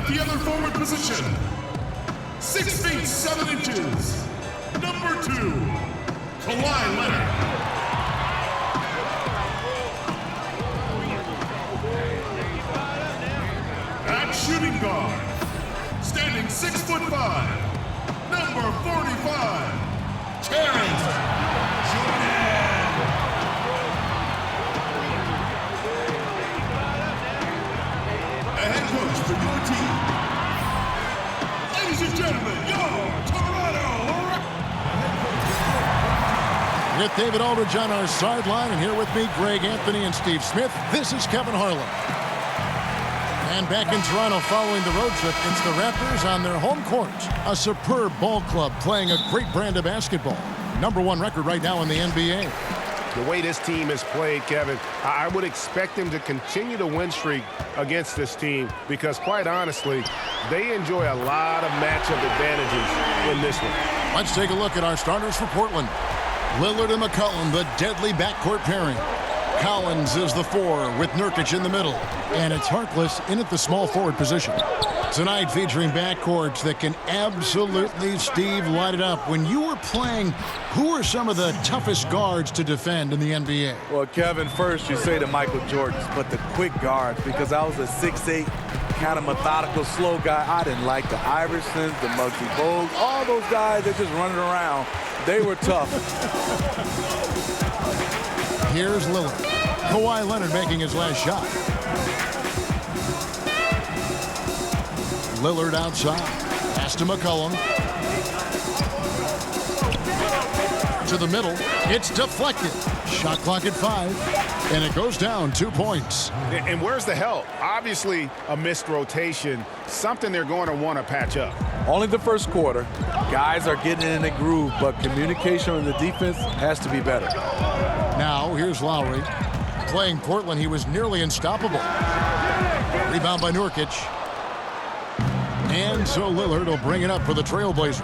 the other forward position, 6 feet 7 inches, number 2, Kawhi Leonard. At shooting guard, standing 6'5", number 45, Terrence Jordan. The head coach for your team. Ladies and gentlemen, your Toronto Raptors. With David Aldridge on our sideline, and here with me, Greg Anthony and Steve Smith, this is Kevin Harlan. And back in Toronto following the road trip, it's the Raptors on their home court. A superb ball club playing a great brand of basketball. #1 record right now in the NBA. The way this team has played, Kevin, I would expect them to continue the win streak against this team because, quite honestly, they enjoy a lot of matchup advantages in this one. Let's take a look at our starters for Portland. Lillard and McCollum, the deadly backcourt pairing. Collins is the 4 with Nurkic in the middle. And it's Harkless in at the small forward position. Tonight featuring backcourts that can absolutely, Steve, light it up. When you were playing, who are some of the toughest guards to defend in the NBA? Well, Kevin, first you say the Michael Jordans, but the quick guards, because I was a 6'8", kind of methodical, slow guy. I didn't like the Iversons, the Muggsy Bogues, all those guys that just running around. They were tough. Here's Lillard. Kawhi Leonard making his last shot. Lillard outside. Pass to McCollum. To the middle. It's deflected. Shot clock at 5. And it goes down 2 points. And where's the help? Obviously, a missed rotation. Something they're going to want to patch up. Only the first quarter. Guys are getting in a groove, but communication on the defense has to be better. Now, here's Lowry. Playing Portland, he was nearly unstoppable. Rebound by Nurkic. And so Lillard will bring it up for the Trailblazers.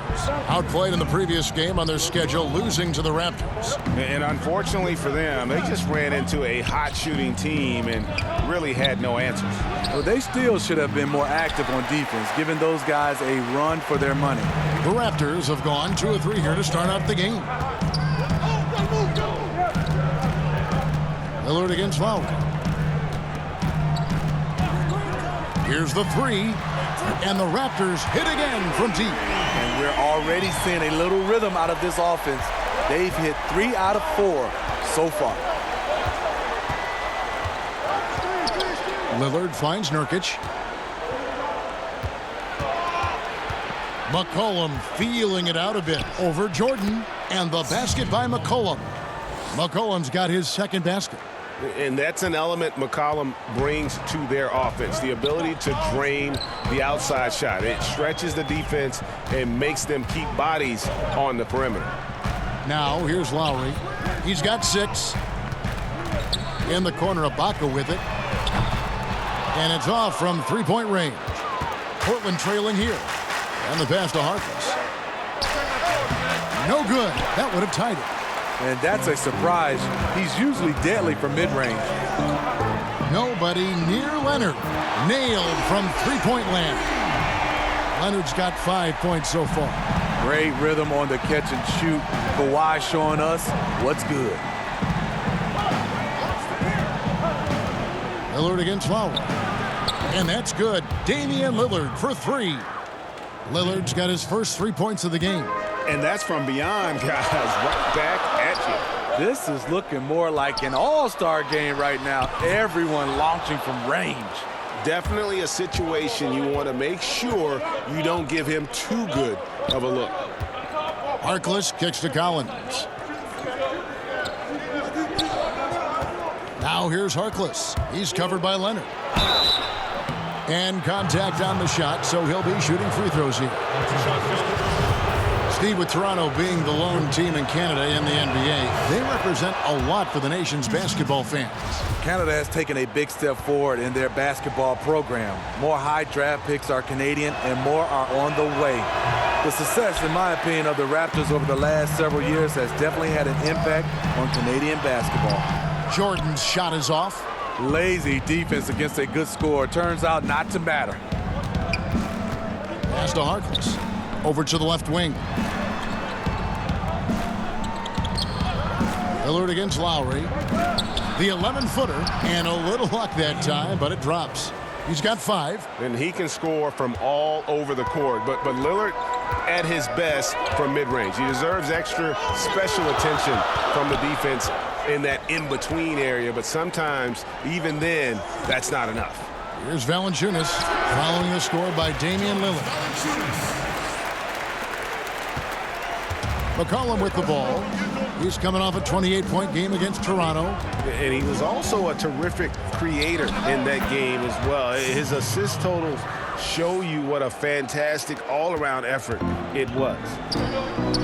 Outplayed in the previous game on their schedule, losing to the Raptors. And unfortunately for them, they just ran into a hot shooting team and really had no answers. Well, they still should have been more active on defense, giving those guys a run for their money. The Raptors have gone 2 of 3 here to start out the game. Lillard against Lowry. Here's the 3. And the Raptors hit again from deep. And we're already seeing a little rhythm out of this offense. They've hit 3 out of 4 so far. Lillard finds Nurkic. McCollum feeling it out a bit over Jordan. And the basket by McCollum. McCollum's got his second basket. And that's an element McCollum brings to their offense, the ability to drain the outside shot. It stretches the defense and makes them keep bodies on the perimeter. Now, here's Lowry. He's got 6. In the corner, Ibaka with it. And it's off from three-point range. Portland trailing here. And the pass to Harkless. No good. That would have tied it. And that's a surprise. He's usually deadly from mid-range. Nobody near Leonard. Nailed from three-point land. Leonard's got 5 points so far. Great rhythm on the catch and shoot. Kawhi showing us what's good. Lillard against Lowry. And that's good. Damian Lillard for 3. Lillard's got his first 3 points of the game. And that's from beyond, guys, right back at you. This is looking more like an all-star game right now. Everyone launching from range. Definitely a situation you want to make sure you don't give him too good of a look. Harkless kicks to Collins. Now here's Harkless. He's covered by Leonard. And contact on the shot, so he'll be shooting free throws here. Steve, with Toronto being the lone team in Canada in the NBA, they represent a lot for the nation's basketball fans. Canada has taken a big step forward in their basketball program. More high draft picks are Canadian and more are on the way. The success, in my opinion, of the Raptors over the last several years has definitely had an impact on Canadian basketball. Jordan's shot is off. Lazy defense against a good score turns out not to matter. Pass to Harkless. Over to the left wing. Lillard against Lowry. The 11-footer, and a little luck that time, but it drops. He's got 5. And he can score from all over the court. But Lillard at his best from mid-range. He deserves extra special attention from the defense in that in-between area. But sometimes, even then, that's not enough. Here's Valanciunas following the score by Damian Lillard. McCollum with the ball. He's coming off a 28-point game against Toronto. And he was also a terrific creator in that game as well. His assist totals show you what a fantastic all-around effort it was.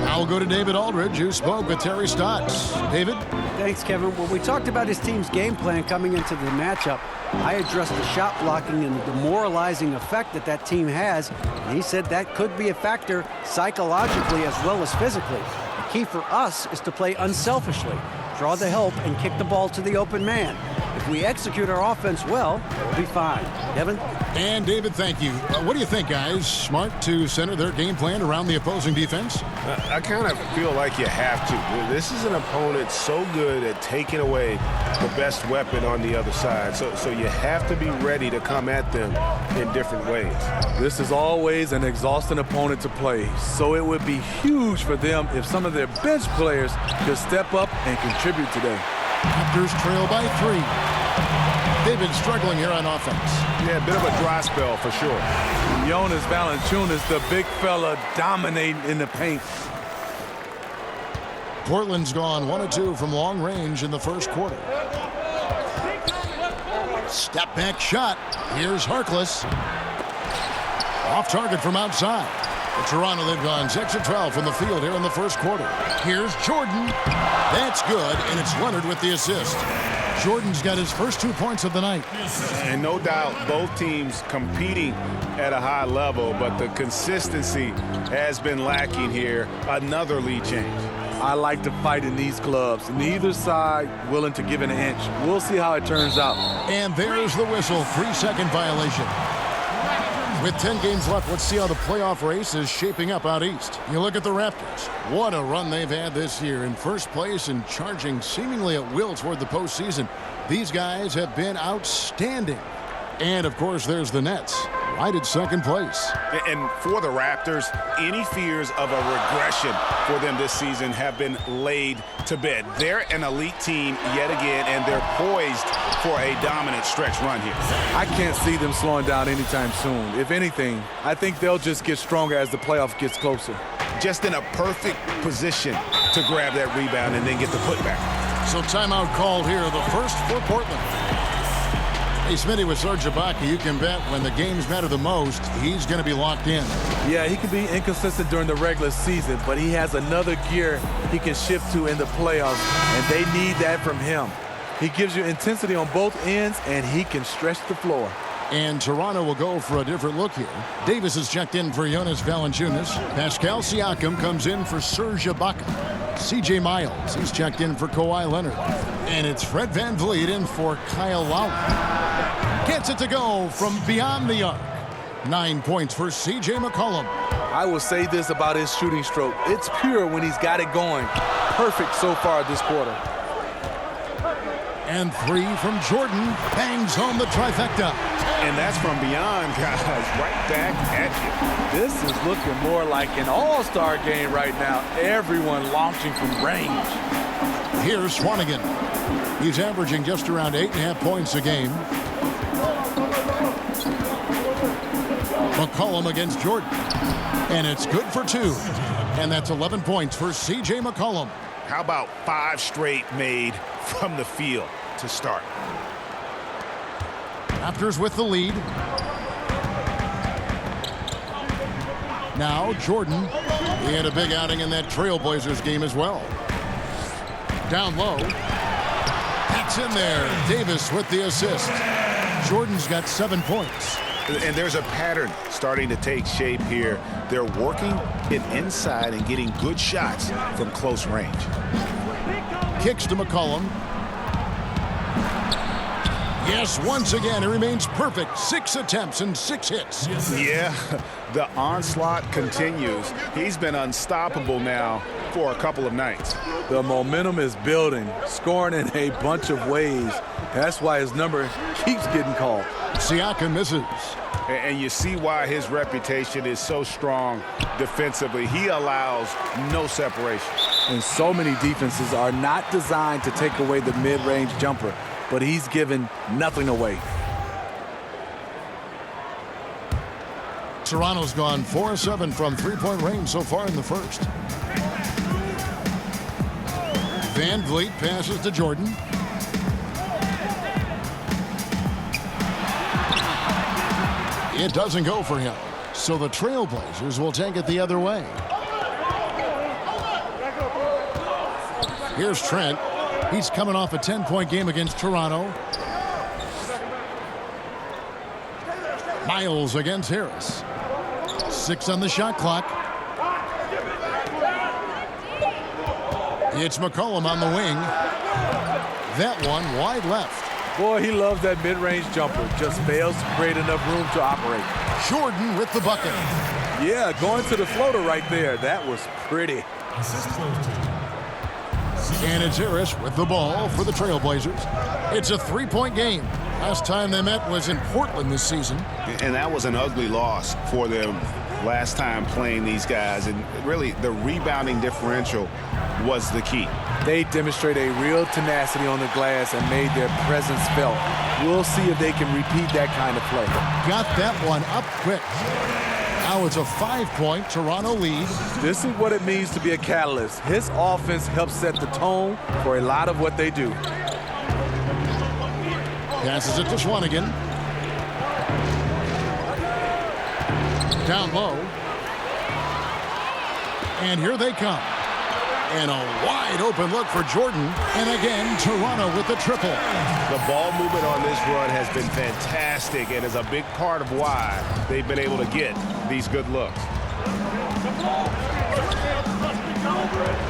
I'll go to David Aldridge, who spoke with Terry Stotts. David? Thanks, Kevin. When we talked about his team's game plan coming into the matchup, I addressed the shot blocking and the demoralizing effect that team has. And he said that could be a factor psychologically as well as physically. The key for us is to play unselfishly, draw the help, and kick the ball to the open man. If we execute our offense well, we'll be fine. Kevin? And David, thank you. What do you think, guys? Smart to center their game plan around the opposing defense? I kind of feel like you have to. This is an opponent so good at taking away the best weapon on the other side. So you have to be ready to come at them in different ways. This is always an exhausting opponent to play, so it would be huge for them if some of their bench players could step up and contribute today. Raptors trail by 3. They've been struggling here on offense. Yeah, a bit of a dry spell for sure. Jonas Valanciunas, the big fella, dominating in the paint. Portland's gone 1 of 2 from long range in the first quarter. Step back shot. Here's Harkless. Off target from outside. For Toronto, they've gone 6 of 12 from the field here in the first quarter. Here's Jordan. That's good, and it's Leonard with the assist. Jordan's got his first 2 points of the night. And no doubt both teams competing at a high level, but the consistency has been lacking here. Another lead change. I like to fight in these clubs. Neither side willing to give an inch. We'll see how it turns out. And there's the whistle. 3-second violation. With 10 games left, let's see how the playoff race is shaping up out east. You look at the Raptors. What a run they've had this year. In first place and charging seemingly at will toward the postseason. These guys have been outstanding. And, of course, there's the Nets. Right at second place. And for the Raptors, any fears of a regression for them this season have been laid to bed. They're an elite team yet again, and they're poised for a dominant stretch run here. I can't see them slowing down anytime soon. If anything, I think they'll just get stronger as the playoff gets closer. Just in a perfect position to grab that rebound and then get the putback. So timeout called here, the first for Portland. Hey, Smitty, with Serge Ibaka, you can bet when the games matter the most, he's going to be locked in. Yeah, he can be inconsistent during the regular season, but he has another gear he can shift to in the playoffs, and they need that from him. He gives you intensity on both ends, and he can stretch the floor. And Toronto will go for a different look here. Davis is checked in for Jonas Valanciunas. Pascal Siakam comes in for Serge Ibaka. C.J. Miles, he's checked in for Kawhi Leonard. And it's Fred VanVleet in for Kyle Lowry. Gets it to go from beyond the arc. 9 points for C.J. McCollum. I will say this about his shooting stroke. It's pure when he's got it going. Perfect so far this quarter. And 3 from Jordan. Bangs home the trifecta. And that's from beyond, guys. Right back at you. This is looking more like an all-star game right now. Everyone launching from range. Here's Swanigan. He's averaging just around 8.5 points a game. McCollum against Jordan. And it's good for 2. And that's 11 points for C.J. McCollum. How about 5 straight made from the field to start? Raptors with the lead. Now Jordan. He had a big outing in that Trailblazers game as well. Down low. That's in there. Davis with the assist. Jordan's got 7 points. And there's a pattern starting to take shape here. They're working it inside and getting good shots from close range. Kicks to McCollum. Yes, once again, he remains perfect. 6 attempts and 6 hits. Yeah, the onslaught continues. He's been unstoppable now for a couple of nights. The momentum is building, scoring in a bunch of ways. That's why his number keeps getting called. Siakam misses. And you see why his reputation is so strong defensively. He allows no separation. And so many defenses are not designed to take away the mid-range jumper, but he's given nothing away. Toronto's gone 4-7 from three-point range so far in the first. Van Vliet passes to Jordan. It doesn't go for him, so the Trailblazers will take it the other way. Here's Trent. He's coming off a 10-point game against Toronto. Miles against Harris. 6 on the shot clock. It's McCollum on the wing. That one wide left. Boy, he loves that mid-range jumper. Just fails to create enough room to operate. Jordan with the bucket. Yeah, going to the floater right there. That was pretty. And it's Harris with the ball for the Trailblazers. It's a 3-point game. Last time they met was in Portland this season. And that was an ugly loss for them last time playing these guys. And really, the rebounding differential was the key. They demonstrate a real tenacity on the glass and made their presence felt. We'll see if they can repeat that kind of play. Got that one up quick. Now it's a 5-point Toronto lead. This is what it means to be a catalyst. His offense helps set the tone for a lot of what they do. Passes it to Swanigan. Down low. And here they come. And a wide open look for Jordan. And again, Toronto with the triple. The ball movement on this run has been fantastic and is a big part of why they've been able to get these good looks.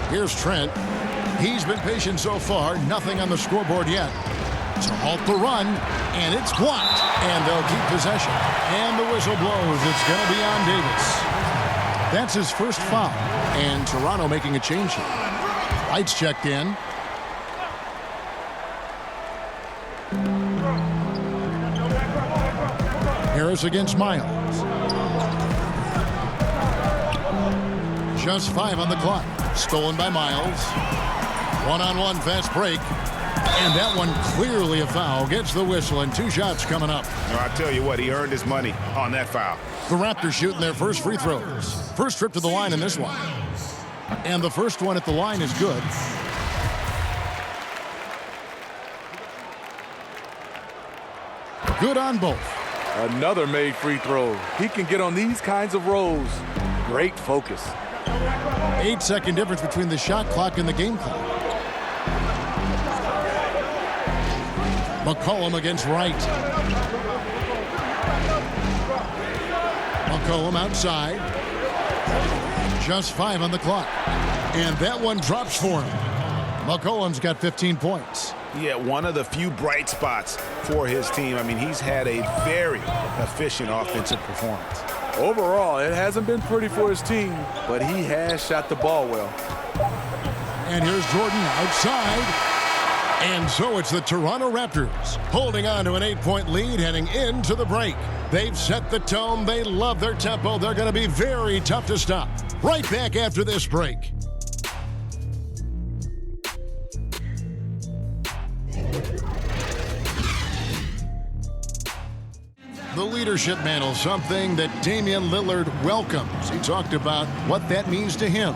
Here's Trent. He's been patient so far. Nothing on the scoreboard yet. To halt the run, and it's blocked. And they'll keep possession. And the whistle blows. It's going to be on Davis. That's his first foul. And Toronto making a change here. Lights checked in. Harris against Miles. Just 5 on the clock. Stolen by Miles. One-on-one fast break. And that one clearly a foul. Gets the whistle and 2 shots coming up. I tell you what, he earned his money on that foul. The Raptors shooting their first free throws. First trip to the line in this one. And the first one at the line is good. Good on both. Another made free throw. He can get on these kinds of rolls. Great focus. 8-second difference between the shot clock and the game clock. McCollum against Wright. McCollum outside. Just 5 on the clock. And that one drops for him. McCollum's got 15 points. Yeah, one of the few bright spots for his team. I mean, he's had a very efficient offensive performance. Overall, it hasn't been pretty for his team, but he has shot the ball well. And here's Jordan outside. And so it's the Toronto Raptors holding on to an 8-point lead heading into the break. They've set the tone. They love their tempo. They're going to be very tough to stop. Right back after this break. The leadership mantle, something that Damian Lillard welcomes. He talked about what that means to him.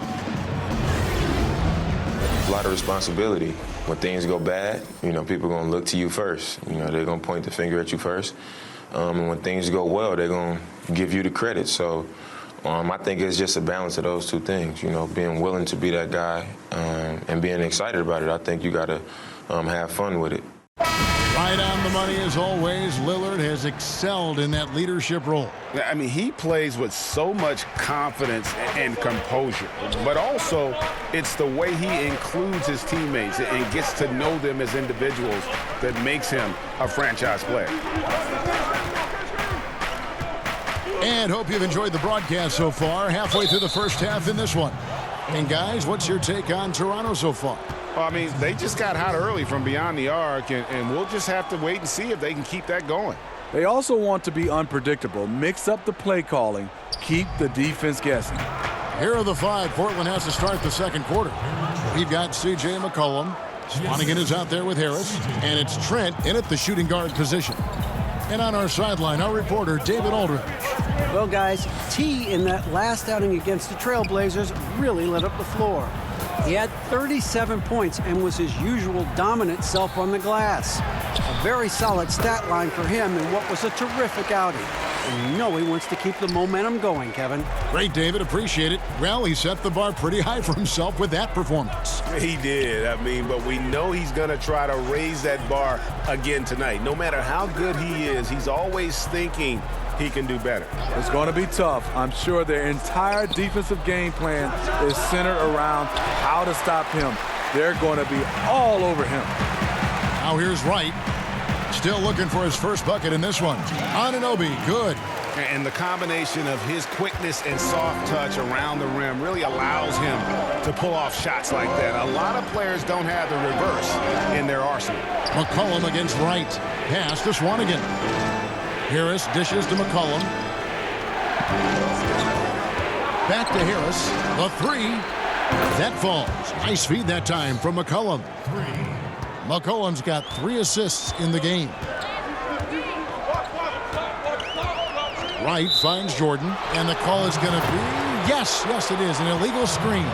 A lot of responsibility. When things go bad, people are going to look to you first. They're going to point the finger at you first. And when things go well, they're going to give you the credit. So I think it's just a balance of those two things, being willing to be that guy and being excited about it. I think you got to have fun with it. Right on the money as always. Lillard has excelled in that leadership role. I mean, he plays with so much confidence and composure, but also it's the way he includes his teammates and gets to know them as individuals that makes him a franchise player. And hope you've enjoyed the broadcast so far. Halfway through the first half in this one. And guys, what's your take on Toronto so far? Well, I mean, they just got hot early from beyond the arc, and we'll just have to wait and see if they can keep that going. They also want to be unpredictable, mix up the play calling, keep the defense guessing. Here are the five Portland has to start the second quarter. We've got C.J. McCollum. Swanigan is out there with Harris. And it's Trent in at the shooting guard position. And on our sideline, our reporter, David Aldridge. Well, guys, T in that last outing against the Trailblazers really lit up the floor. He had 37 points and was his usual dominant self on the glass. A very solid stat line for him in what was a terrific outing. And you know he wants to keep the momentum going, Kevin. Great, David. Appreciate it. Well, he set the bar pretty high for himself with that performance. He did. I mean, but we know he's going to try to raise that bar again tonight. No matter how good he is, he's always thinking he can do better. It's going to be tough. I'm sure their entire defensive game plan is centered around how to stop him. They're going to be all over him. Now here's Wright. Still looking for his first bucket in this one. Anunoby, good. And the combination of his quickness and soft touch around the rim really allows him to pull off shots like that. A lot of players don't have the reverse in their arsenal. McCollum against Wright. Pass to Swanigan. Harris dishes to McCollum. Back to Harris. The three. That falls. Nice feed that time from McCollum. McCollum's got 3 assists in the game. Wright finds Jordan, and the call is going to be, yes, it is, an illegal screen.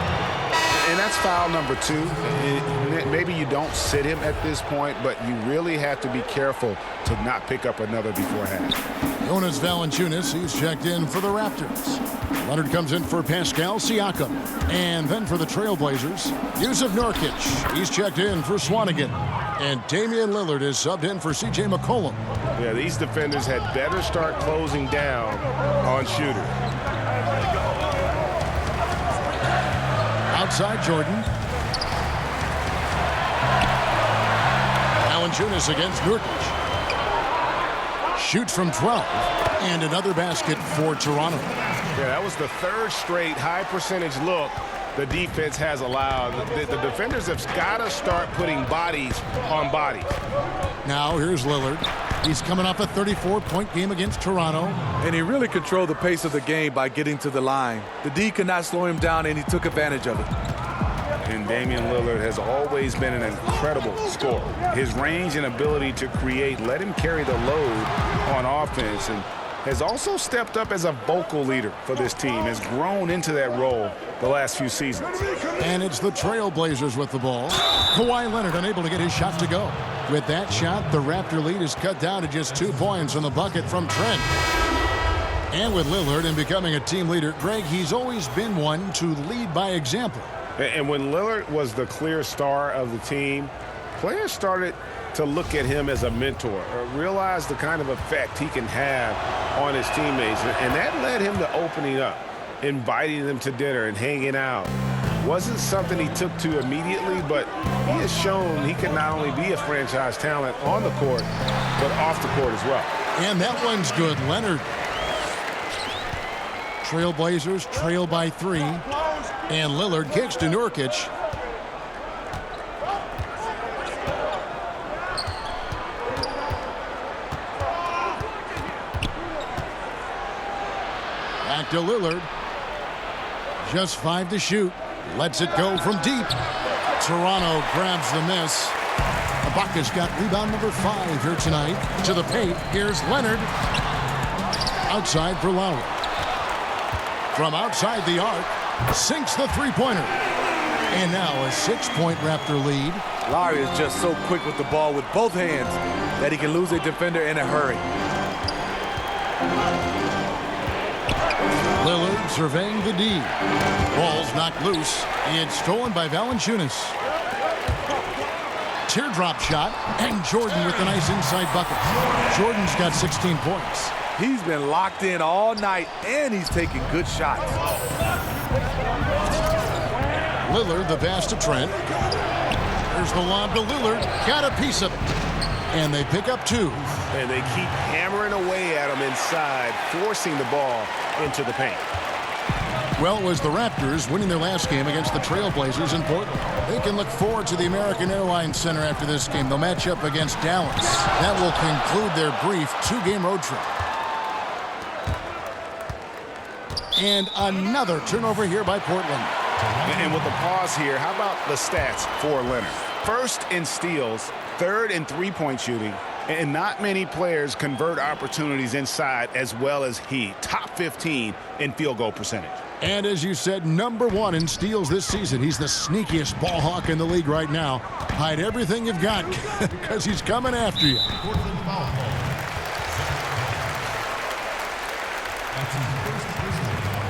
And that's foul number 2. Maybe you don't sit him at this point, but you really have to be careful to not pick up another before half. Jonas Valanciunas, he's checked in for the Raptors. Leonard comes in for Pascal Siakam. And then for the Trailblazers, Yusuf Nurkic. He's checked in for Swanigan. And Damian Lillard is subbed in for C.J. McCollum. Yeah, these defenders had better start closing down on shooter. Outside Jordan. Valanciunas against Nurkic. Shoots from 12. And another basket for Toronto. Yeah, that was the 3rd straight high percentage look the defense has allowed. The defenders have got to start putting bodies on bodies. Now here's Lillard. He's coming off a 34-point game against Toronto. And he really controlled the pace of the game by getting to the line. The D could not slow him down, and he took advantage of it. And Damian Lillard has always been an incredible scorer. His range and ability to create let him carry the load on offense, and has also stepped up as a vocal leader for this team, has grown into that role the last few seasons. And it's the Trailblazers with the ball. Kawhi Leonard unable to get his shot to go. With that shot, the Raptor lead is cut down to just 2 points on the bucket from Trent. And with Lillard and becoming a team leader, Greg, he's always been one to lead by example. And when Lillard was the clear star of the team, players started to look at him as a mentor, or realize the kind of effect he can have on his teammates. And that led him to opening up, inviting them to dinner and hanging out. Wasn't something he took to immediately, but he has shown he can not only be a franchise talent on the court, but off the court as well. And that one's good. Leonard. Trailblazers trail by 3. And Lillard kicks to Nurkic. Back to Lillard. Just 5 to shoot. Lets it go from deep. Toronto grabs the miss. Ibaka's got rebound number 5 here tonight. To the paint. Here's Leonard. Outside for Lowry. From outside the arc. Sinks the three-pointer. And now a 6-point Raptor lead. Lowry is just so quick with the ball with both hands that he can lose a defender in a hurry. Lillard surveying the D. Ball's knocked loose. It's stolen by Valanciunas. teardrop shot, and Jordan with the nice inside bucket. Jordan's got 16 points. He's been locked in all night, and he's taking good shots. Lillard, the pass to Trent. There's the lob to Lillard. Got a piece of it. And they pick up 2. And they keep hammering away at him inside, forcing the ball into the paint. Well, it was the Raptors winning their last game against the Trailblazers in Portland. They can look forward to the American Airlines Center after this game. They'll match up against Dallas. That will conclude their brief 2-game road trip. And another turnover here by Portland. And with the pause here, how about the stats for Leonard? First in steals, third in three-point shooting, and not many players convert opportunities inside as well as he. Top 15 in field goal percentage. And as you said, #1 in steals this season. He's the sneakiest ball hawk in the league right now. Hide everything you've got because he's coming after you. Portland foul call. That's his first personal foul.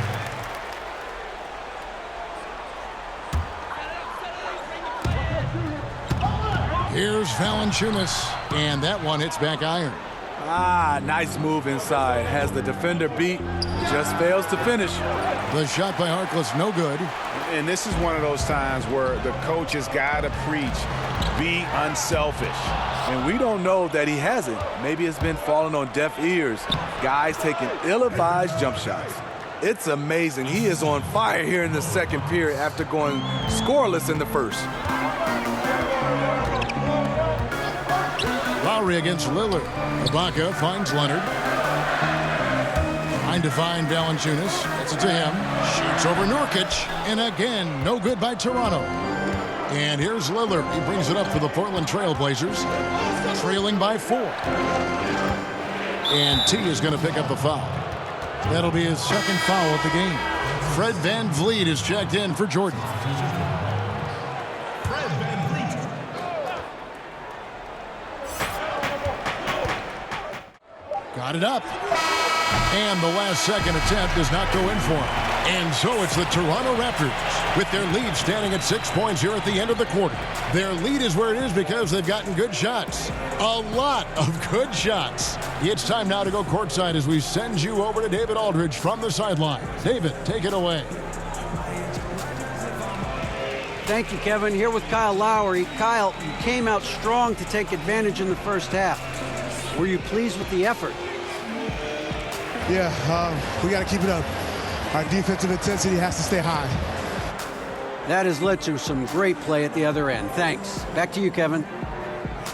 Here's Valanciunas, and that one hits back iron. Nice move inside. Has the defender beat, just fails to finish. The shot by Harkless, no good. And this is one of those times where the coach has got to preach, be unselfish. And we don't know that he hasn't. Maybe it's been falling on deaf ears. Guys taking ill-advised jump shots. It's amazing. He is on fire here in the second period after going scoreless in the first. Lowry against Lillard. Ibaka finds Leonard. Trying to find Valanciunas. Gets it to him. Shoots over Nurkic. And again, no good by Toronto. And here's Lillard. He brings it up for the Portland Trailblazers. Trailing by 4. And T is going to pick up the foul. That'll be his second foul of the game. Fred VanVleet is checked in for Jordan. Fred VanVleet. Got it up. And the last second attempt does not go in for him. And so it's the Toronto Raptors with their lead standing at 6 points here at the end of the quarter. Their lead is where it is because they've gotten good shots. A lot of good shots. It's time now to go courtside as we send you over to David Aldridge from the sideline. David, take it away. Thank you, Kevin. Here with Kyle Lowry. Kyle, you came out strong to take advantage in the first half. Were you pleased with the effort? Yeah, we got to keep it up. Our defensive intensity has to stay high. That has led to some great play at the other end. Thanks. Back to you, Kevin.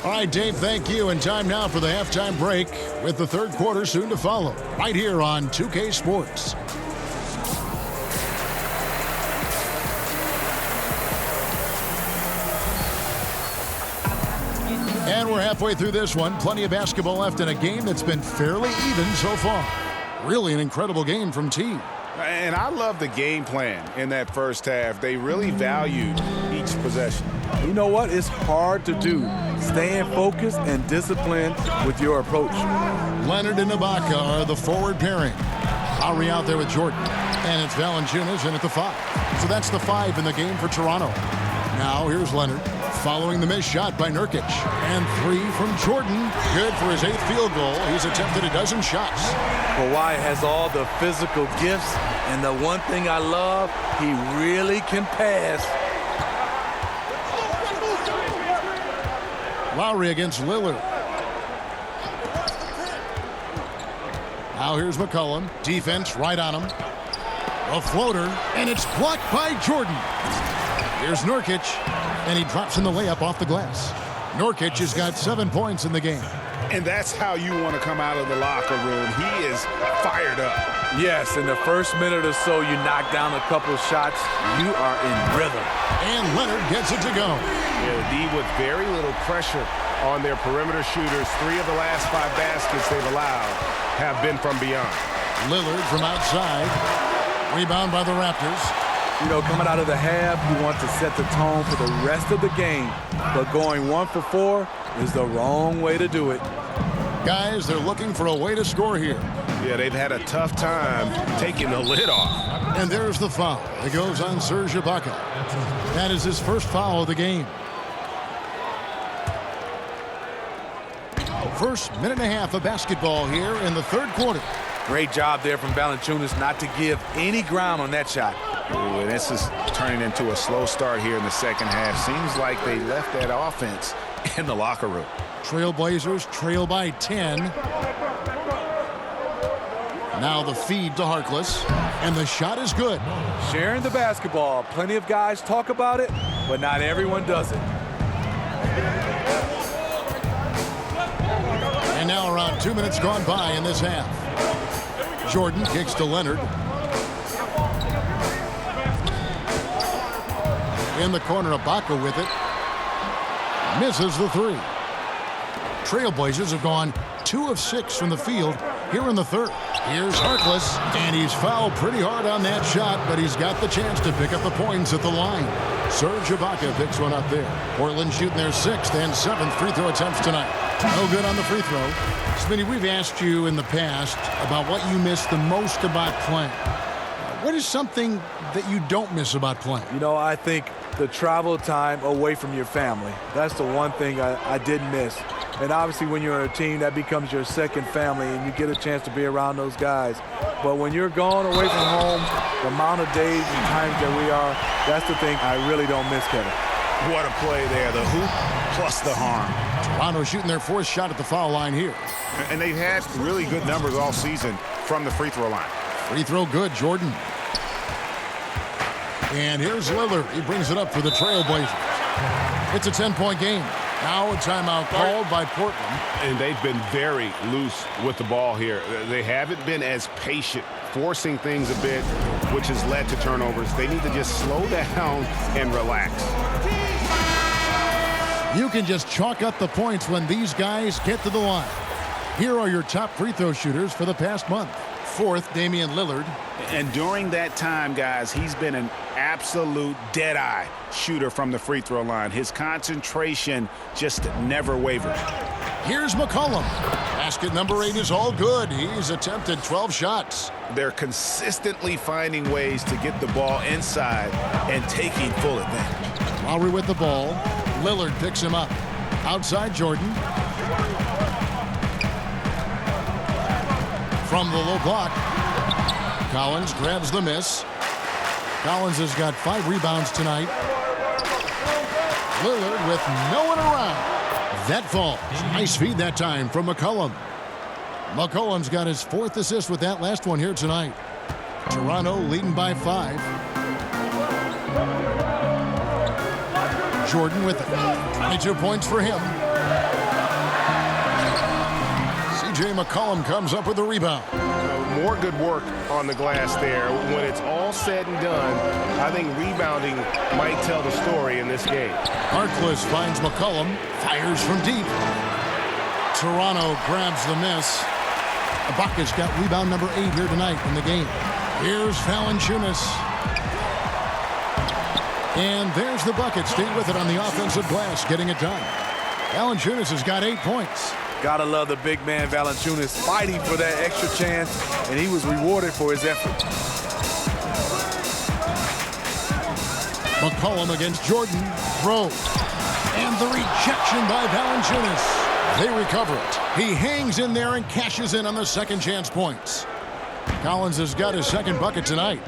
All right, Dave, thank you. And time now for the halftime break with the third quarter soon to follow. Right here on 2K Sports. And we're halfway through this one. Plenty of basketball left in a game that's been fairly even so far. Really an incredible game from T. And I love the game plan in that first half. They really valued each possession. You know what? It's hard to do. Staying focused and disciplined with your approach. Leonard and Ibaka are the forward pairing. Lowry out there with Jordan. And it's Valanciunas in at the 5. So that's the 5 in the game for Toronto. Now here's Leonard following the missed shot by Nurkic. And 3 from Jordan. Good for his 8th field goal. He's attempted a dozen shots. Kawhi has all the physical gifts, and the one thing I love, he really can pass. Lowry against Lillard. Now here's McCollum. Defense right on him. A floater, and it's blocked by Jordan. Here's Nurkic, and he drops in the layup off the glass. Nurkic has got 7 points in the game. And that's how you want to come out of the locker room. He is fired up. Yes, in the first minute or so, you knock down a couple of shots, you are in rhythm. And Leonard gets it to go. Yeah, D with very little pressure on their perimeter shooters. 3 of the last 5 baskets they've allowed have been from beyond. Lillard from outside. Rebound by the Raptors. You know, coming out of the half, you want to set the tone for the rest of the game. But going 1 for 4 is the wrong way to do it. Guys, they're looking for a way to score here. Yeah, they've had a tough time taking the lid off. And there's the foul. It goes on Serge Ibaka. That is his first foul of the game. First minute and a half of basketball here in the third quarter. Great job there from Valanciunas not to give any ground on that shot. Ooh, and this is turning into a slow start here in the second half. Seems like they left that offense in the locker room. Trailblazers trail by 10. Now the feed to Harkless, and the shot is good. Sharing the basketball. Plenty of guys talk about it, but not everyone does it. And now around 2 minutes gone by in this half. Jordan kicks to Leonard. In the corner, Ibaka with it. Misses the three. Trailblazers have gone 2 of 6 from the field here in the third. Here's Harkless, and he's fouled pretty hard on that shot, but he's got the chance to pick up the points at the line. Serge Ibaka picks one up there. Portland shooting their 6th and 7th free throw attempts tonight. No good on the free throw. Smitty, we've asked you in the past about what you miss the most about playing. What is something that you don't miss about playing? You know, I think the travel time away from your family. That's the one thing I did miss. And obviously when you're on a team, that becomes your second family and you get a chance to be around those guys. But when you're gone away from home, the amount of days and times that we are, that's the thing I really don't miss, Kevin. What a play there. The hoop plus the harm. Toronto shooting their 4th shot at the foul line here. And they've had really good numbers all season from the free throw line. Free throw good, Jordan. And here's Lillard. He brings it up for the Trailblazers. It's a 10-point game. Now a timeout called by Portland. And they've been very loose with the ball here. They haven't been as patient, forcing things a bit, which has led to turnovers. They need to just slow down and relax. You can just chalk up the points when these guys get to the line. Here are your top free throw shooters for the past month. 4th, Damian Lillard. And during that time, guys, he's been an absolute dead-eye shooter from the free throw line. His concentration just never wavered. Here's McCollum. Basket number 8 is all good. He's attempted 12 shots. They're consistently finding ways to get the ball inside and taking full advantage. Lowry with the ball. Lillard picks him up. Outside Jordan. From the low block. Collins grabs the miss. Collins has got 5 rebounds tonight. Lillard with no one around. That falls. Nice feed that time from McCollum. McCollum's got his 4th assist with that last one here tonight. Toronto leading by 5. Jordan with it. 22 points for him. C.J. McCollum comes up with the rebound. More good work on the glass there. When it's all said and done, I think rebounding might tell the story in this game. Harkless finds McCollum, fires from deep. Toronto grabs the miss. Ibaka's got rebound number 8 here tonight in the game. Here's Valanciunas. And there's the bucket. Stay with it on the offensive glass, getting it done. Valanciunas has got 8 points. Gotta love the big man Valanciunas fighting for that extra chance, and he was rewarded for his effort. McCollum against Jordan. Throw. And the rejection by Valanciunas. They recover it. He hangs in there and cashes in on the second chance points. Collins has got his 2nd bucket tonight.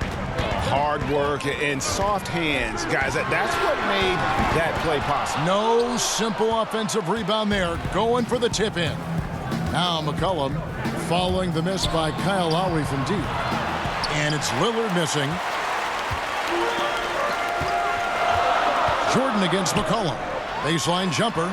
Hard work and soft hands. Guys, that's what made that play possible. No simple offensive rebound there. Going for the tip in. Now McCollum following the miss by Kyle Lowry from deep. And it's Lillard missing. Jordan against McCollum. Baseline jumper.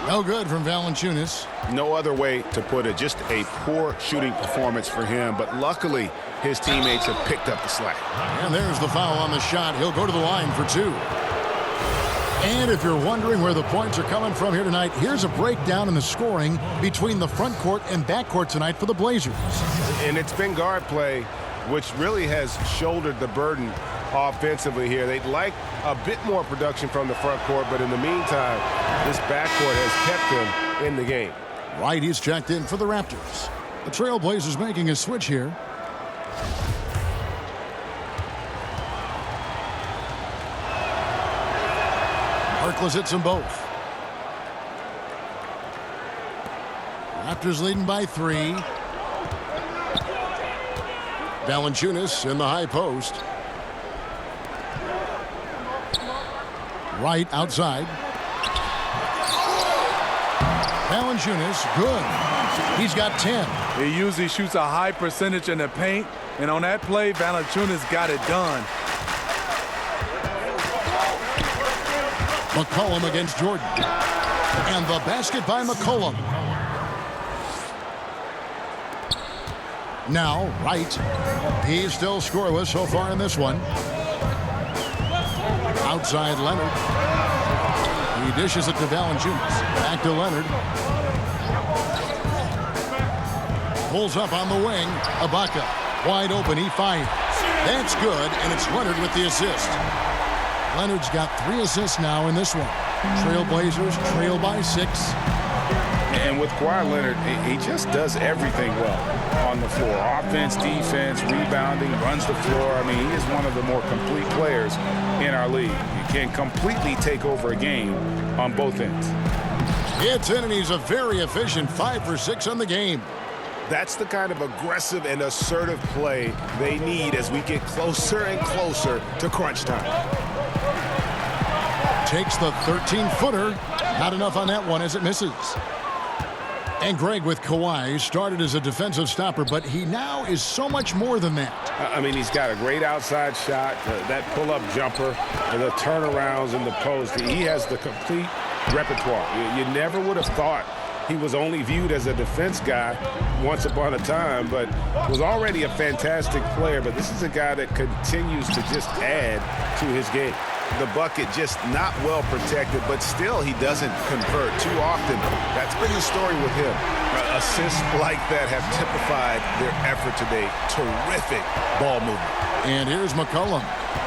No good from Valanciunas. No other way to put it. Just a poor shooting performance for him. But luckily, his teammates have picked up the slack. And there's the foul on the shot. He'll go to the line for 2. And if you're wondering where the points are coming from here tonight, here's a breakdown in the scoring between the front court and back court tonight for the Blazers. And it's been guard play, which really has shouldered the burden offensively here. They'd like a bit more production from the front court, but in the meantime, this backcourt has kept them in the game. Right, he's checked in for the Raptors. The Trailblazers making a switch here. Harkless hits them both. Raptors leading by 3. Valanciunas in the high post. Right outside. Valanciunas, good. He's got 10. He usually shoots a high percentage in the paint, and on that play, Valanciunas got it done. McCollum against Jordan. And the basket by McCollum. Now, Wright. He's still scoreless so far in this one. Outside Leonard. He dishes it to Valanciunas. Back to Leonard. Pulls up on the wing. Ibaka. Wide open. He fires. That's good, and it's Leonard with the assist. Leonard's got 3 assists now in this one. Trailblazers trail by 6. And with Kawhi Leonard, he just does everything well on the floor. Offense, defense, rebounding, runs the floor. I mean, he is one of the more complete players in our league. He can completely take over a game on both ends. It's in, and he's a very efficient 5 for 6 on the game. That's the kind of aggressive and assertive play they need as we get closer and closer to crunch time. Takes the 13-footer. Not enough on that one as it misses. And Greg with Kawhi started as a defensive stopper, but he now is so much more than that. I mean, he's got a great outside shot, that pull-up jumper, the turnarounds in the post. He has the complete repertoire. You never would have thought he was only viewed as a defense guy once upon a time, but was already a fantastic player. But this is a guy that continues to just add to his game. The bucket just not well protected, but still he doesn't convert too often. That's been the story with him. Assists like that have typified their effort today. Terrific ball movement. And here's McCollum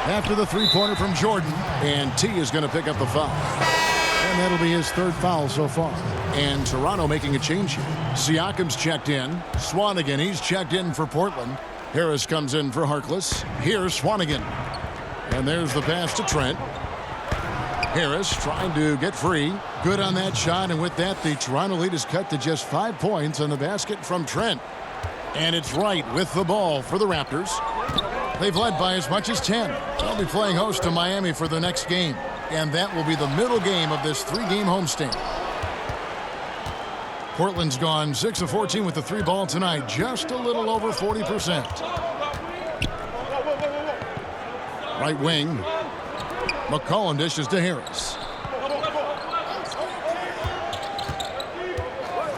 after the three-pointer from Jordan, and T is going to pick up the foul. And that'll be his 3rd foul so far. And Toronto making a change here. Siakam's checked in. Swanigan, he's checked in for Portland. Harris comes in for Harkless. Here's Swanigan. And there's the pass to Trent. Harris trying to get free. Good on that shot, and with that, the Toronto lead is cut to just 5 points on the basket from Trent. And it's Wright with the ball for the Raptors. They've led by as much as 10. They'll be playing host to Miami for the next game. And that will be the middle game of this 3-game homestand. Portland's gone 6 of 14 with the 3-ball tonight. Just a little over 40%. Right wing. McCollum dishes to Harris.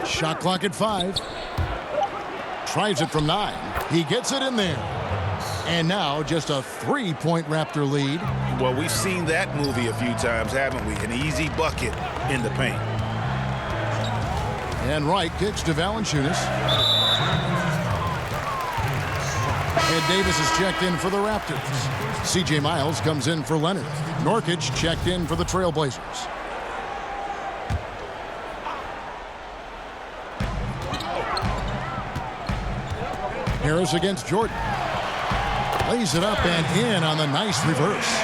Shot clock at 5. Tries it from 9. He gets it in there. And now just a 3-point Raptor lead. Well, we've seen that movie a few times, haven't we? An easy bucket in the paint. And Wright kicks to Valanciunas. And Davis is checked in for the Raptors. C.J. Miles comes in for Leonard. Nurkic checked in for the Trailblazers. Harris against Jordan. Lays it up and in on the nice reverse.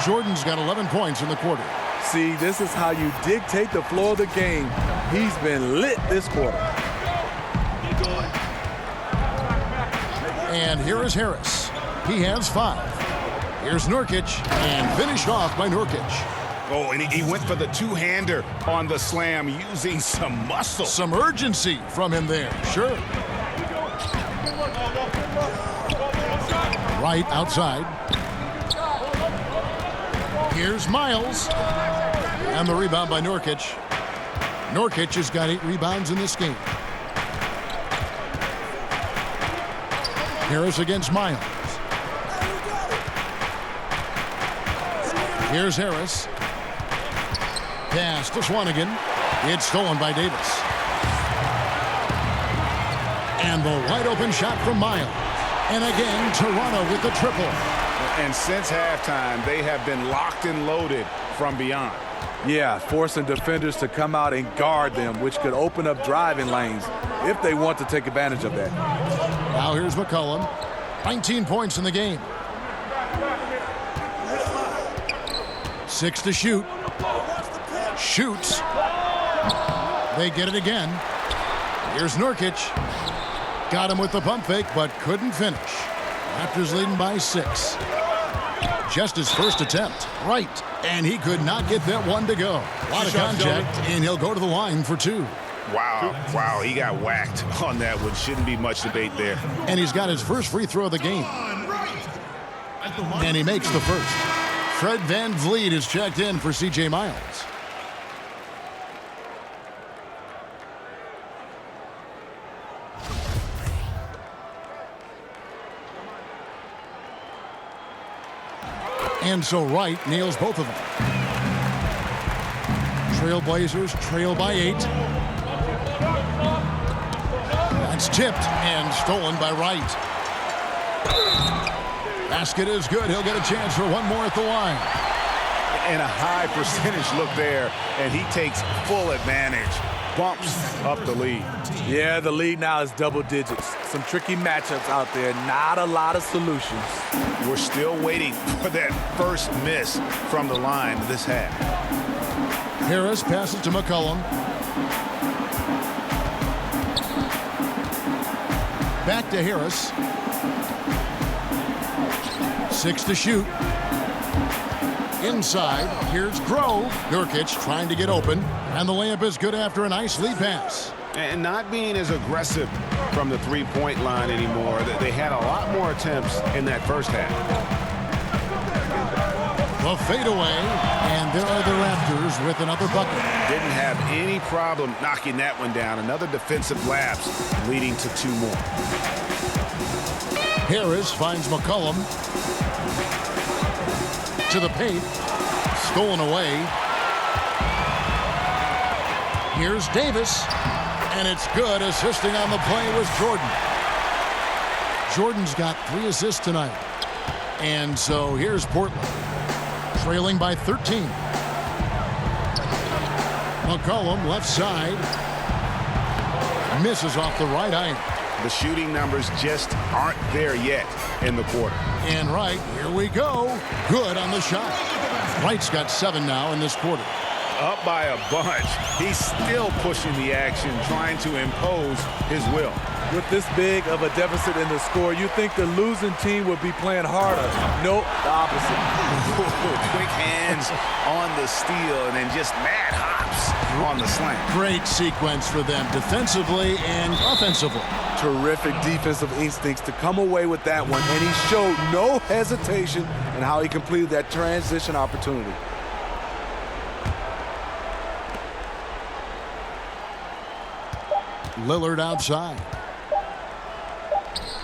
Jordan's got 11 points in the quarter. See, this is how you dictate the flow of the game. He's been lit this quarter. And here is Harris. He has 5. Here's Nurkic, and finished off by Nurkic. Oh, and he went for the two-hander on the slam, using some muscle. Some urgency from him there, sure. Right outside. Here's Miles. And the rebound by Nurkic. Nurkic has got 8 rebounds in this game. Harris against Miles. Here's Harris. Pass to Swanigan. It's stolen by Davis. And the wide open shot from Miles. And again, Toronto with the triple. And since halftime, they have been locked and loaded from beyond. Yeah, forcing defenders to come out and guard them, which could open up driving lanes if they want to take advantage of that. Now here's McCollum. 19 points in the game. 6 to shoot. Shoots. They get it again. Here's Nurkic. Got him with the pump fake, but couldn't finish. Raptors leading by 6. Just his first attempt. Right. And he could not get that one to go. A lot of contact, and he'll go to the line for 2. Wow, he got whacked on that one. Shouldn't be much debate there. And he's got his first free throw of the game. And he makes the first. Fred VanVleet is checked in for C.J. Miles. And so Wright nails both of them. Trailblazers trail by 8. That's tipped and stolen by Wright. Basket is good. He'll get a chance for one more at the line. And a high percentage look there, and he takes full advantage. Bumps up the lead. Yeah, the lead now is double digits. Some tricky matchups out there. Not a lot of solutions. We're still waiting for that first miss from the line this half. Harris passes to McCollum. Back to Harris. 6 to shoot. Inside, here's Grove. Nurkic trying to get open, and the layup is good after a nice lead pass. And not being as aggressive from the three-point line anymore. They had a lot more attempts in that first half. The fadeaway, and there are the Raptors with another bucket. Didn't have any problem knocking that one down. Another defensive lapse leading to 2 more. Harris finds McCollum. To the paint. Stolen away. Here's Davis. And it's good. Assisting on the play was Jordan. Jordan's got 3 assists tonight. And so here's Portland. Trailing by 13. McCollum left side. Misses off the right eye. The shooting numbers just aren't there yet in the quarter. And Wright, here we go. Good on the shot. Wright's got 7 now in this quarter. Up by a bunch. He's still pushing the action, trying to impose his will. With this big of a deficit in the score, you think the losing team would be playing harder. Nope, the opposite. Quick hands on the steal and then just mad hops on the slant. Great sequence for them defensively and offensively. Terrific defensive instincts to come away with that one, and he showed no hesitation in how he completed that transition opportunity. Lillard outside.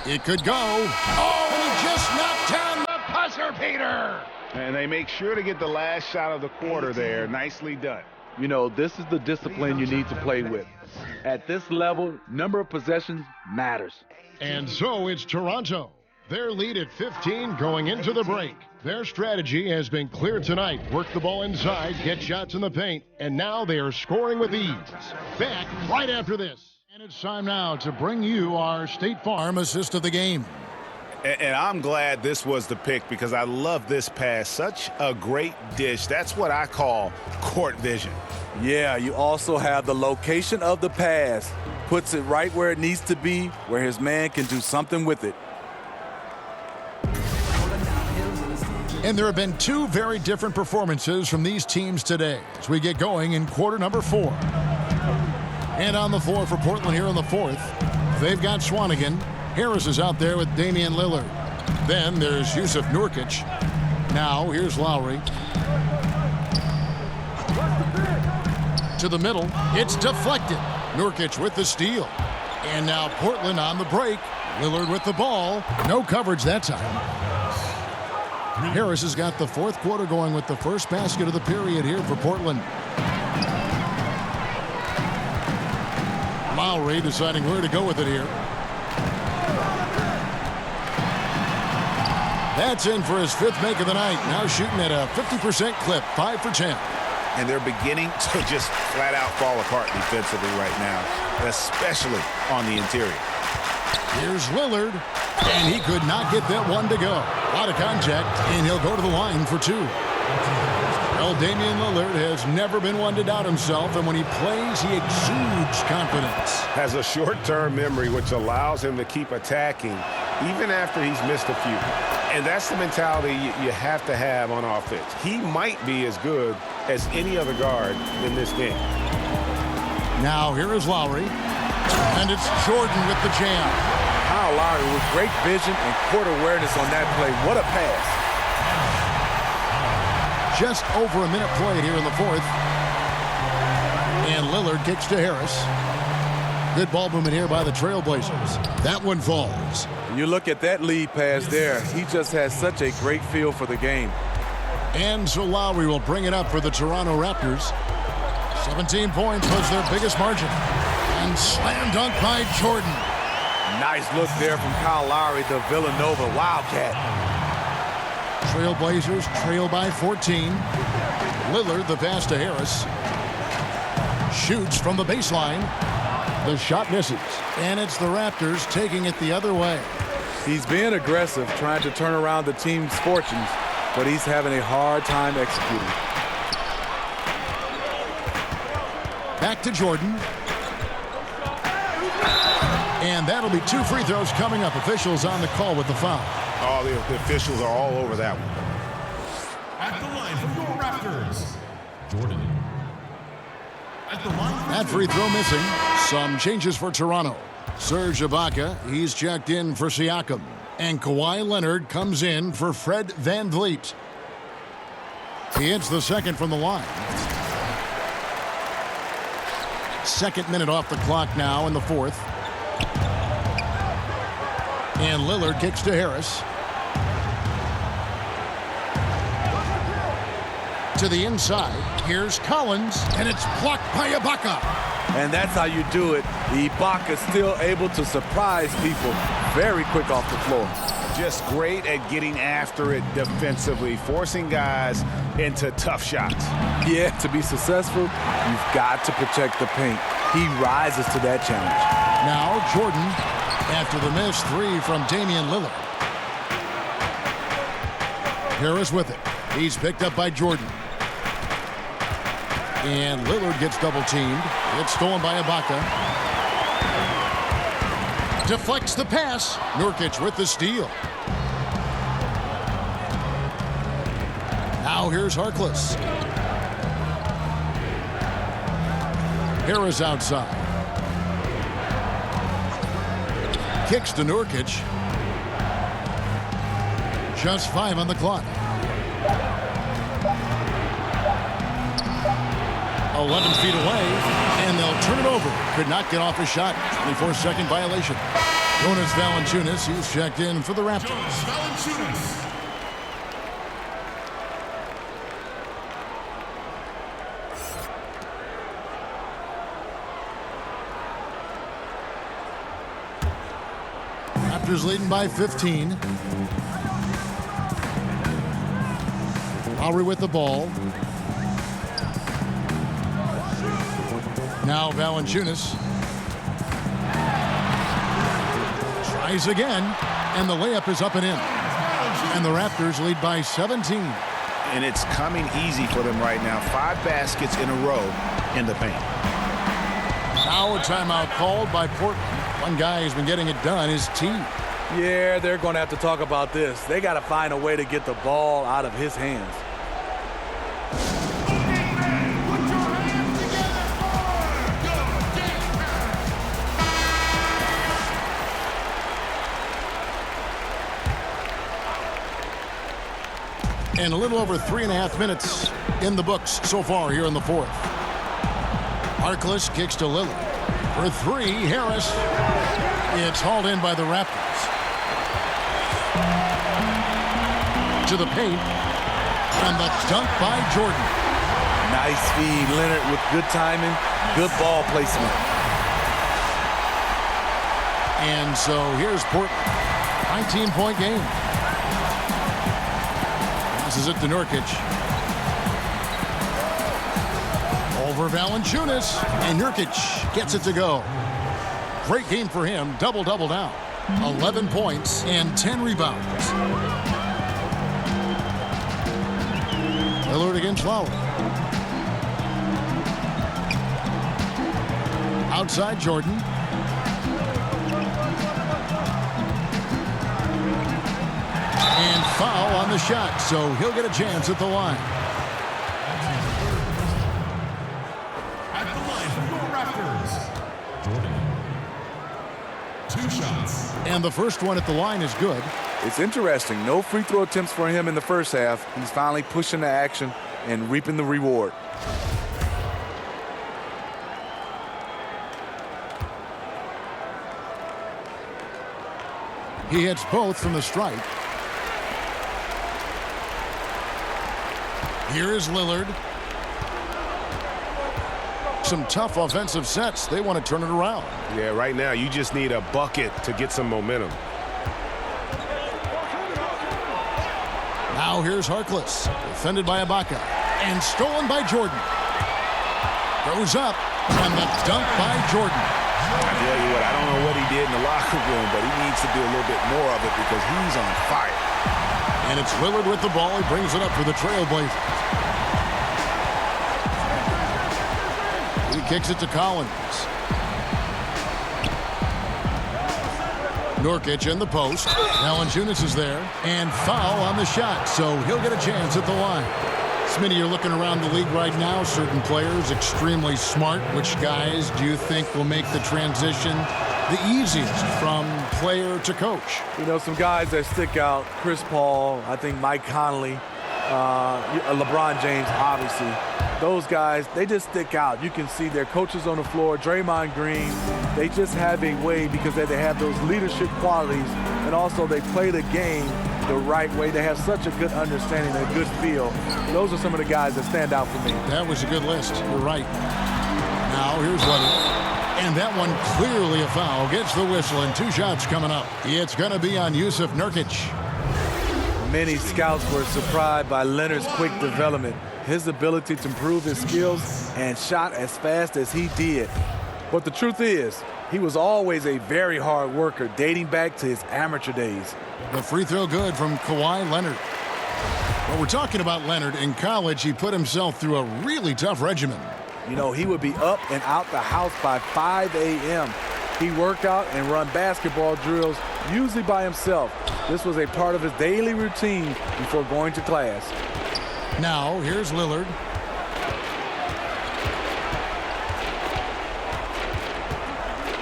It could go. Oh, he just knocked down the buzzer beater. And they make sure to get the last shot of the quarter there. Nicely done. You know, this is the discipline you need to play with. At this level, number of possessions matters. And so it's Toronto. Their lead at 15 going into the break. Their strategy has been clear tonight. Work the ball inside, get shots in the paint, and now they are scoring with ease. Back right after this. And it's time now to bring you our State Farm assist of the game. And I'm glad this was the pick because I love this pass. Such a great dish. That's what I call court vision. Yeah, you also have the location of the pass. Puts it right where it needs to be, where his man can do something with it. And there have been 2 very different performances from these teams today as we get going in quarter number 4. And on the floor for Portland here in the 4th, they've got Swanigan. Harris is out there with Damian Lillard. Then there's Yusuf Nurkic. Now here's Lowry. To the middle. It's deflected. Nurkic with the steal. And now Portland on the break. Lillard with the ball. No coverage that time. Harris has got the 4th quarter going with the first basket of the period here for Portland. Lowry deciding where to go with it here. That's in for his 5th make of the night. Now shooting at a 50% clip, 5 for 10. And they're beginning to just flat out fall apart defensively right now, especially on the interior. Here's Lillard, and he could not get that one to go. A lot of contact, and he'll go to the line for 2. Well, Damian Lillard has never been one to doubt himself, and when he plays, he exudes confidence. Has a short-term memory, which allows him to keep attacking even after he's missed a few. And that's the mentality you have to have on offense. He might be as good as any other guard in this game. Now here is Lowry, and it's Jordan with the jam. Kyle Lowry with great vision and court awareness on that play. What a pass. Just over a minute played here in the fourth. And Lillard kicks to Harris. Good ball movement here by the Trailblazers. That one falls. You look at that lead pass there. He just has such a great feel for the game. And so Lowry will bring it up for the Toronto Raptors. 17 points was their biggest margin. And slam dunk by Jordan. Nice look there from Kyle Lowry, the Villanova Wildcat. Trailblazers trail by 14. Lillard, the pass to Harris. Shoots from the baseline. The shot misses. And it's the Raptors taking it the other way. He's being aggressive, trying to turn around the team's fortunes, but he's having a hard time executing. Back to Jordan. And that'll be 2 free throws coming up. Officials on the call with the foul. Oh, the officials are all over that one. At the line for your Raptors, Jordan. At the line for That free throw missing. Some changes for Toronto. Serge Ibaka, he's checked in for Siakam. And Kawhi Leonard comes in for Fred VanVleet. He hits the second from the line. Second minute off the clock now in the fourth. And Lillard kicks to Harris. To the inside. Here's Collins, and it's blocked by Ibaka. And that's how you do it. Ibaka still able to surprise people very quick off the floor. Just great at getting after it defensively, forcing guys into tough shots. Yeah, to be successful, you've got to protect the paint. He rises to that challenge. Now Jordan, after the missed three from Damian Lillard. Harris with it. He's picked up by Jordan. And Lillard gets double-teamed. It's stolen by Ibaka. Deflects the pass. Nurkic with the steal. Now here's Harkless. Harris outside. Kicks to Nurkic. Just 5 on the clock. 11 feet away, and they'll turn it over. Could not get off a shot. 24-second violation. Jonas Valanciunas, he's checked in for the Raptors. Jonas Valanciunas. Raptors leading by 15. Lowry with the ball. Now Valanciunas tries again, and the layup is up and in. And the Raptors lead by 17. And it's coming easy for them right now. 5 baskets in a row in the paint. Now a timeout called by Portland. One guy who's been getting it done is T. Yeah, they're going to have to talk about this. They got to find a way to get the ball out of his hands. And a little over 3.5 minutes in the books so far here in the fourth. Harkless kicks to Lillard. For 3, Harris. It's hauled in by the Raptors. To the paint. And the dunk by Jordan. Nice feed, Leonard, with good timing, good ball placement. And so here's Portland. 19-point game. This is it to Nurkic. Over Valanciunas. And Nurkic gets it to go. Great game for him. Double-double now. 11 points and 10 rebounds. Lillard against Lowry. Outside Jordan. And foul on the shot, so he'll get a chance at the line. At the line for your Raptors, Jordan. 2 shots. And the first one at the line is good. It's interesting. No free throw attempts for him in the first half. He's finally pushing the action and reaping the reward. He hits both from the stripe. Here is Lillard. Some tough offensive sets. They want to turn it around. Yeah, right now you just need a bucket to get some momentum. Now here's Harkless, defended by Ibaka, and stolen by Jordan. Goes up, and the dunk by Jordan. I tell you what, I don't know what he did in the locker room, but he needs to do a little bit more of it because he's on fire. And it's Lillard with the ball. He brings it up for the Trailblazers. He kicks it to Collins. Nurkic in the post. Valanciunas is there. And foul on the shot, so he'll get a chance at the line. Smitty, you're looking around the league right now. Certain players extremely smart. Which guys do you think will make the transition the easiest from player to coach? You know, some guys that stick out. Chris Paul, I think Mike Conley, LeBron James, obviously. Those guys, they just stick out. You can see their coaches on the floor, Draymond Green. They just have a way because they have those leadership qualities, and also they play the game the right way. They have such a good understanding and a good feel. Those are some of the guys that stand out for me. That was a good list. You're right. Now here's Lillard. And that one clearly a foul. Gets the whistle, and 2 shots coming up. It's going to be on Yusuf Nurkic. Many scouts were surprised by Leonard's quick development, his ability to improve his skills and shot as fast as he did. But the truth is, he was always a very hard worker, dating back to his amateur days. The free throw good from Kawhi Leonard. Well, we're talking about Leonard. In college, he put himself through a really tough regimen. You know, he would be up and out the house by 5 a.m. He worked out and run basketball drills, usually by himself. This was a part of his daily routine before going to class. Now, here's Lillard.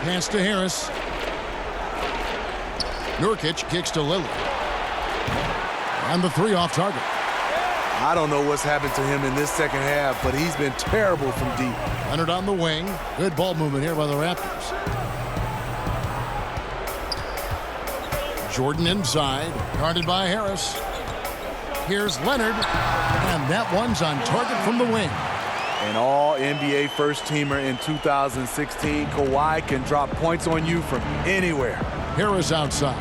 Pass to Harris. Nurkic kicks to Lillard. And the 3 off target. I don't know what's happened to him in this second half, but he's been terrible from deep. Leonard on the wing. Good ball movement here by the Raptors. Jordan inside, guarded by Harris. Here's Leonard, and that one's on target from the wing. An all-NBA first-teamer in 2016, Kawhi can drop points on you from anywhere. Harris outside.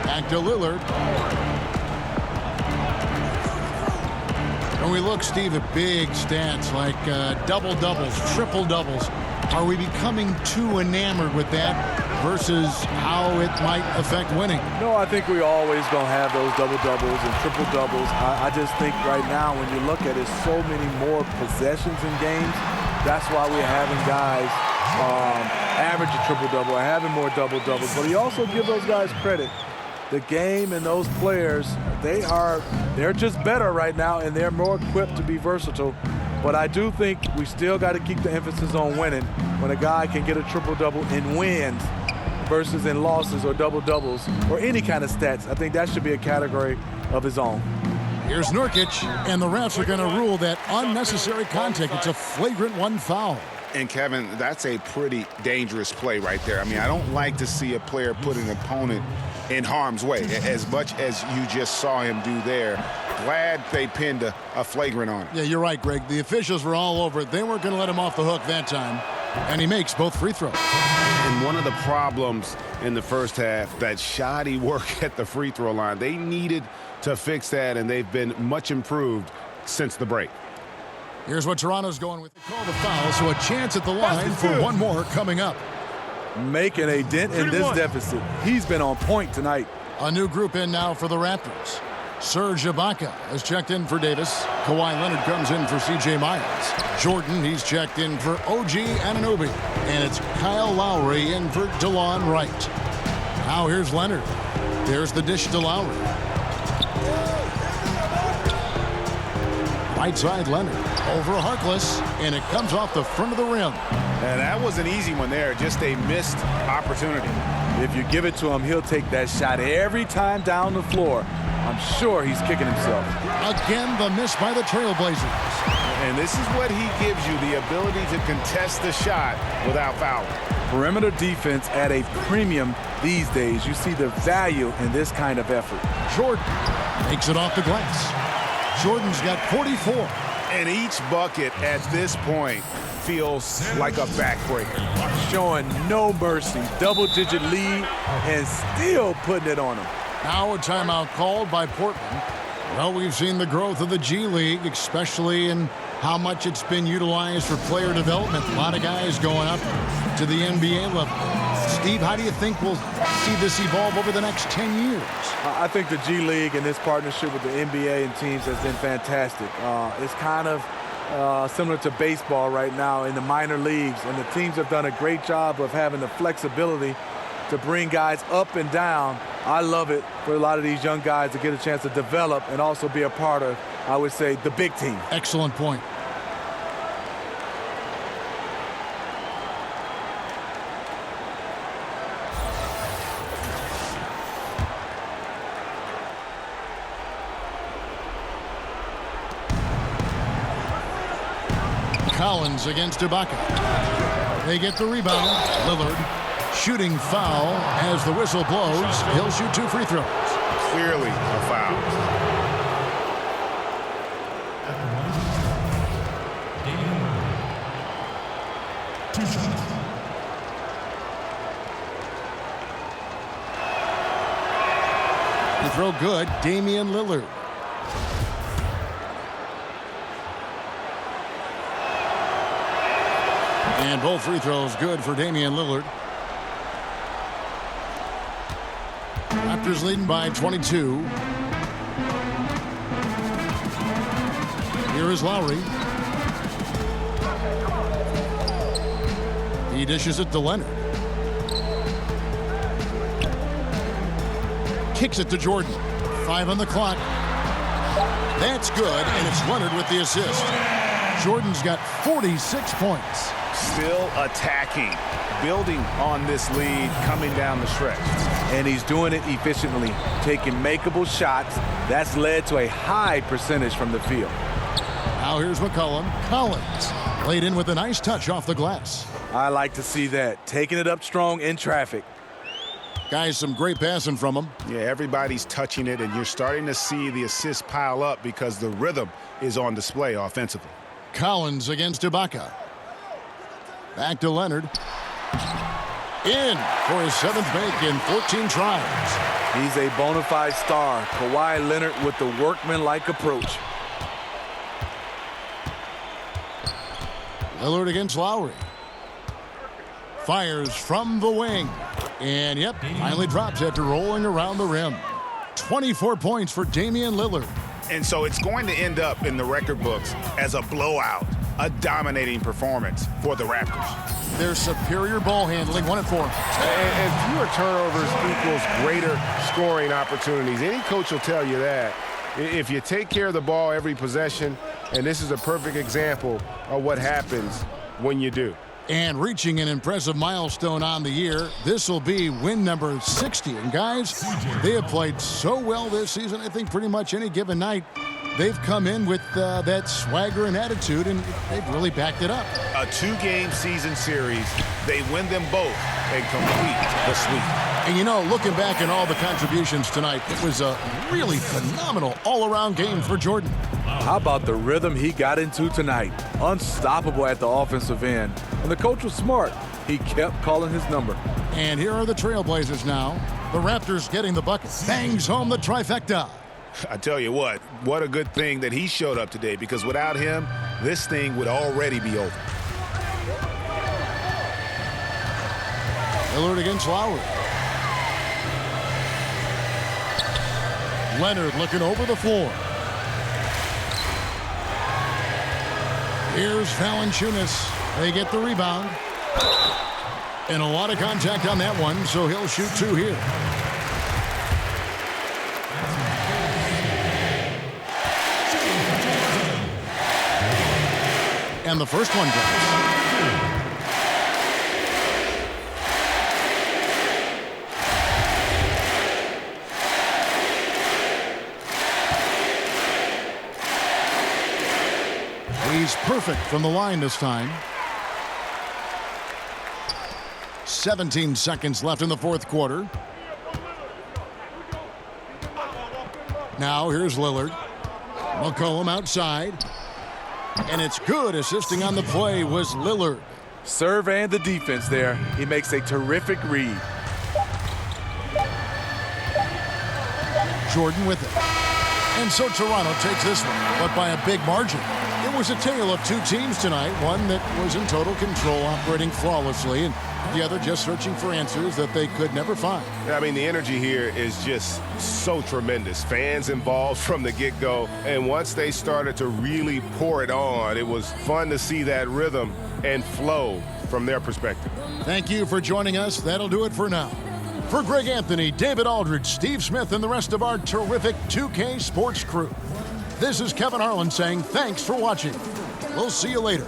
Back to Lillard. When we look, Steve, at big stats like double-doubles, triple-doubles, are we becoming too enamored with that versus how it might affect winning? No, I think we always going to have those double-doubles and triple-doubles. I just think right now when you look at it, so many more possessions in games. That's why we're having guys average a triple-double or having more double-doubles. But you also give those guys credit. The game and those players, they're just better right now, and they're more equipped to be versatile. But I do think we still got to keep the emphasis on winning. When a guy can get a triple-double in wins versus in losses or double-doubles or any kind of stats, I think that should be a category of his own. Here's Nurkic, and the refs are going to rule that unnecessary contact. It's a flagrant 1 foul. And, Kevin, that's a pretty dangerous play right there. I mean, I don't like to see a player put an opponent in harm's way, as much as you just saw him do there. Glad they pinned a flagrant on him. Yeah, you're right, Greg. The officials were all over it. They weren't going to let him off the hook that time. And he makes both free throws. And one of the problems in the first half, that shoddy work at the free throw line, they needed to fix that, and they've been much improved since the break. Here's what Toronto's going with. They call the foul, so a chance at the line for one more coming up. Making a dent in this deficit. He's been on point tonight. A new group in now for the Raptors. Serge Ibaka has checked in for Davis. Kawhi Leonard comes in for C.J. Miles. Jordan, he's checked in for OG Anunoby. And it's Kyle Lowry in for DeLon Wright. Now here's Leonard. There's the dish to Lowry. Right side Leonard. Over Harkless. And it comes off the front of the rim. And that was an easy one there. Just a missed opportunity. If you give it to him, he'll take that shot every time down the floor. I'm sure he's kicking himself. Again, the miss by the Trailblazers. And this is what he gives you, the ability to contest the shot without fouling. Perimeter defense at a premium these days. You see the value in this kind of effort. Jordan makes it off the glass. Jordan's got 44. And each bucket at this point feels like a backbreaker. Showing no mercy. Double-digit lead and still putting it on him. Now a timeout called by Portland. Well, we've seen the growth of the G League, especially in how much it's been utilized for player development. A lot of guys going up to the NBA level. Steve, how do you think we'll see this evolve over the next 10 years? I think the G League and this partnership with the NBA and teams has been fantastic. It's kind of similar to baseball right now in the minor leagues, and the teams have done a great job of having the flexibility to bring guys up and down. I love it for a lot of these young guys to get a chance to develop and also be a part of, I would say, the big team. Excellent point. Collins against Ibaka. They get the rebound. Lillard. Shooting foul as the whistle blows. He'll shoot 2 free throws. Clearly a foul. The throw good. Damian Lillard. And both free throws good for Damian Lillard. Raptors leading by 22. Here is Lowry. He dishes it to Leonard. Kicks it to Jordan. 5 on the clock. That's good, and it's Leonard with the assist. Jordan's got 46 points. Still attacking, building on this lead coming down the stretch. And he's doing it efficiently, taking makeable shots. That's led to a high percentage from the field. Now here's McCollum. Collins laid in with a nice touch off the glass. I like to see that, taking it up strong in traffic. Guys, some great passing from him. Yeah, everybody's touching it, and you're starting to see the assists pile up because the rhythm is on display offensively. Collins against Ibaka. Back to Leonard. In for his 7th make in 14 tries. He's a bona fide star. Kawhi Leonard with the workman-like approach. Lillard against Lowry. Fires from the wing. And, yep, finally drops after rolling around the rim. 24 points for Damian Lillard. And so it's going to end up in the record books as a blowout, a dominating performance for the Raptors. Their superior ball handling, 1 and 4. And fewer turnovers equals greater scoring opportunities. Any coach will tell you that. If you take care of the ball every possession, and this is a perfect example of what happens when you do. And reaching an impressive milestone on the year, this will be win number 60. And guys, they have played so well this season. I think pretty much any given night, they've come in with that swagger and attitude, and they've really backed it up. A 2-game season series, they win them both and complete the sweep. And you know, looking back at all the contributions tonight, it was a really phenomenal all-around game for Jordan. How about the rhythm he got into tonight? Unstoppable at the offensive end. And the coach was smart. He kept calling his number. And here are the Trailblazers now. The Raptors getting the bucket. Bangs home the trifecta. I tell you what a good thing that he showed up today, because without him, this thing would already be over. Lillard against Lowry. Leonard looking over the floor. Here's Valanciunas. They get the rebound. And a lot of contact on that one, so he'll shoot 2 here. And the first one goes. He's perfect from the line this time. 17 seconds left in the fourth quarter. Now here's Lillard. McCollum outside. And it's good. Assisting on the play was Lillard. Serve and the defense there. He makes a terrific read. Jordan with it. And so Toronto takes this one, but by a big margin. It was a tale of 2 teams tonight, one that was in total control, operating flawlessly, and the other just searching for answers that they could never find. I mean, the energy here is just so tremendous. Fans involved from the get-go, and once they started to really pour it on, it was fun to see that rhythm and flow from their perspective. Thank you for joining us. That'll do it for now. For Greg Anthony, David Aldridge, Steve Smith, and the rest of our terrific 2K Sports crew, this is Kevin Harlan saying thanks for watching. We'll see you later.